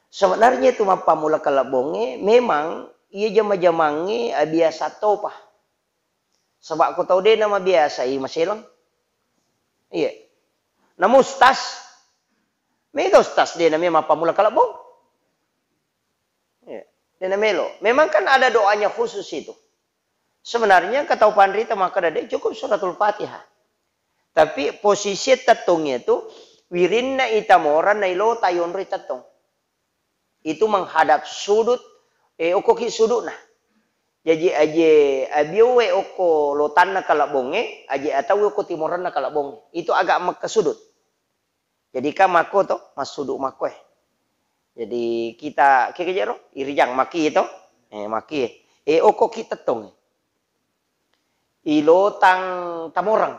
Sebenarnya itu mapamula kalabonge memang ia jama-jamangi biasa topah. Sebab aku tahu dia nama biasa i masilang. Iya. Namun ustas. Mega ustas dia namanya mapamula kalabong. Iya. Dia namelo. Memang kan ada doanya khusus itu. Sebenarnya kata Pandrita maka ada cukup suratul Fatihah. Tapi posisi tetungnya itu wirinna itamoran nailo tayonri tetong. Itu menghadap sudut okoki sudut nah. Jadi aje abiwe oko lotan na kalabonge aje atau oko timoran na kalabonge. Itu agak ke sudut. Jadi kan mako to mas sudut mako Jadi kita jero irijang maki itu maki oko kita tong. Ilotang tamorang.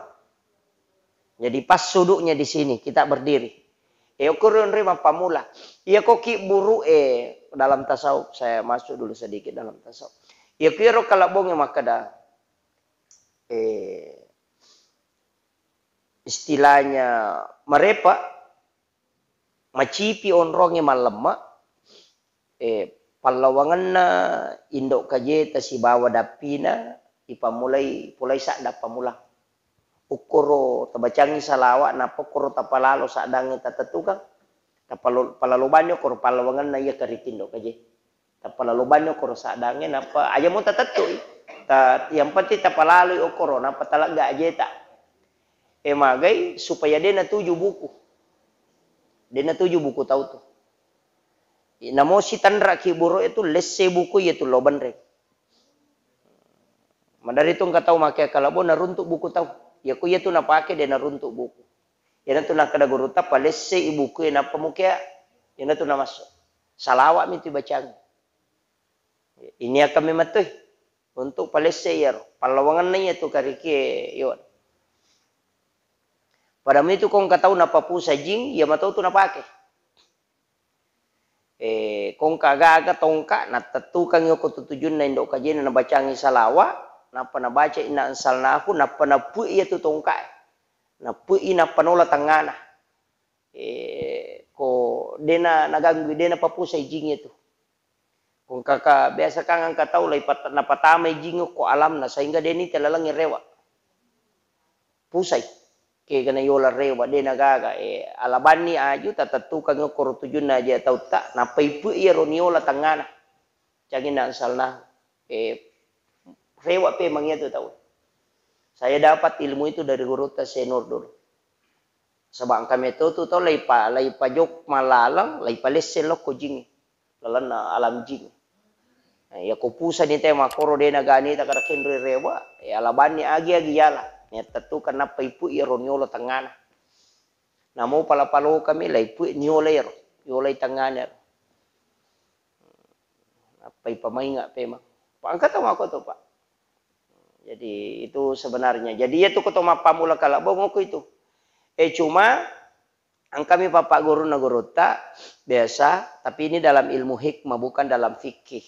Jadi pas suduknya di sini kita berdiri. Ukuran rima pamula. Ia koki buru dalam tasawuf. Saya masuk dulu sedikit dalam tasawuf. Ia kira kalabongnya maka dah istilahnya merepa macipi onrongnya malema palawangan na indok kajeta si bawa dapina ipamulai pulai sak dapamulang. Ukuro tabacangi salawa na pokoro tapalalo sa dangi tatatukang tapalalobanyo koro palawangan na iya karitindo kaje tapalalobanyo koro sa dangi napa aja mo tatatu yang penting tapalalo ukuro napa talaga aja tak magay supaya dia na tujuh buku tahu tuh namo si tandra kiburo itu lesse buku itu loban rek madari tong katau make kalabo naruntuk buku tahu ya ku itu napake dia naruntuk buku. Ya nanti nak kada guru ta palesse ibuku na pamukia ya nanti na masuk. Salawat mintu bacaan. Ini akan mematuh untuk palesse ya palawangan na itu karike yon. Pada itu kong katau na papu sajing ya matau tu napake. Kong kagaga tongka na tatukang yo ko tutujun na indok kajen na bacangi salawat. Napa na baca ina ansal na aku napa na pu iya tu tongkai na pu ina panola tangana ko dena naganggu dena papu sa jing itu kung kaka biasa kang angka tahu lai na patamay jing ko alam na sehingga deni talalang rewa pusay ke gana yola rewa dena gaga alabani aju tatatukang yo ko tujun na aja tau ta na paipu iya roniola tangana cangin na ansal na rewa pe mangya tu tahu. Saya dapat ilmu itu dari guru senior dulu. Sebab kami itu tu tahu lai pajok malalang, lai palesse lo ko jing. Lalan na alam jing. Ya ko pusa ni tema koro de na gani ta kada kenre rewa, alabani agi yala. Ya tatu kana paipu ya roniolo tangana. Namo pala-palo kami lai pu niolero, yolai tangana. Apa pamainga pe mang. Pangkat ako to Pak. Jadi itu sebenarnya. Jadi itu ketoma pamula kalabong itu. Cuma ang kami Bapak guru na guru ta biasa, tapi ini dalam ilmu hikmah bukan dalam fikih.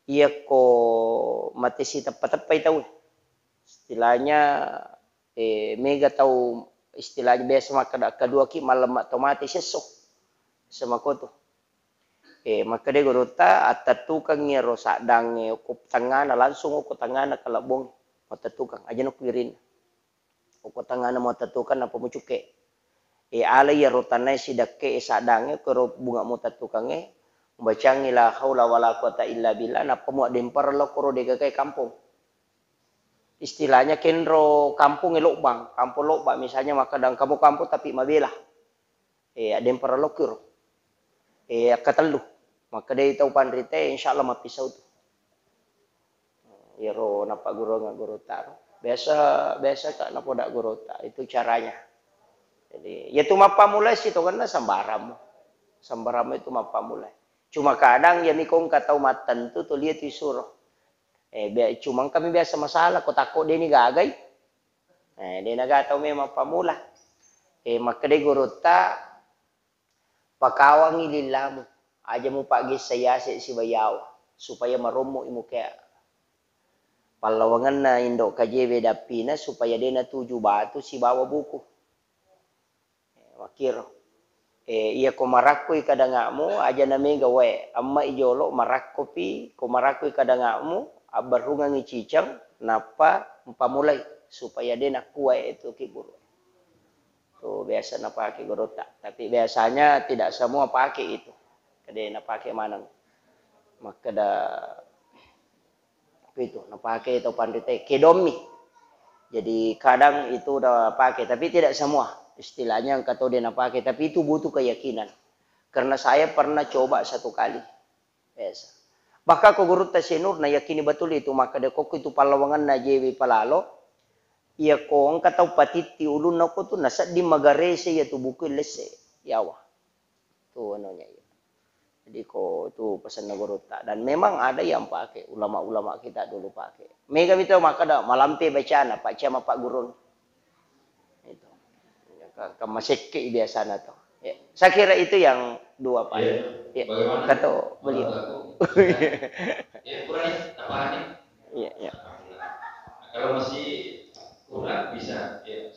Iya ko matesi tepat-tepat tahu. Istilahnya mega tahu istilahnya biasa maka kedua ki malam otomatis esok sama ko tuh. Maka dia gorota atatukang nya rosa dange ko tangana langsung ko tangana kalabong matatukang aja no kirin ko tangana mo tatukan na pamucuke ala ya rotanay si dakke sa dange ko bunga mo tatukange bacang la haula wala quwata illa billah na pamu dempar lo ko de kay kampung istilahnya kenro kampung elokbang kampung lokba misalnya maka dang kamu kampung tapi mabela dempar lo kiro katelu maka dia tahu Pandrita insyaallah mapisau tu yero napa guru nga guru taro biasa kak napa dak guru ta itu caranya jadi ya tu mapamulai situ kan sambaram itu mapamulai cuma kadang ya mikong katau matan tu lihat disuruh cuma kami biasa masalah ko takut dia ni gagay dia nagatau memang pamula maka dia guru ta pakawang ililamu aja mo pagi saya si bayaw supaya maromo imo kaya palawangan na indo kajebe dapina supaya dia na tuju batu si bawa buku wakiro Iya ko marakkoy kadangamo aja nami gawe amma ijolo marakkopi ko marakkoy kadangamo abarungan ngicicang napa pamulai supaya dia nak kuai itu ki guru. Tuh biasa nak pakai guru tak, tapi biasanya tidak semua pakai itu. Kadang nak pakai mana? Maka itu nak pakai itu pandai kedomi. Jadi kadang itu udah pakai, tapi tidak semua. Istilahnya yang kata dia nak pakai, tapi itu butuh keyakinan. Karena saya pernah coba satu kali. Biasa. Bahkan ko guru tasinur na yakini betul itu, maka dia kok itu palawangan na jewi palalo. Ia kong kata patiti ulun na ko tu nasa di magarese ya tu buku lese. Yawa. Tuh anonya ya. Jadi ko itu pesan na guru tak. Dan memang ada yang pakai, ulama-ulama kita dulu pakai. Mega itu maka dah malampe bacaan Pak Cama Pak Gurun. Itu. Kemaseke biasa na to. Ya. Saya kira itu yang dua Pak. Ya. Ya. Bagaimana? Kata beliau. Ya kurang tambahan. Iya, iya. Kalau masih kurang bisa ya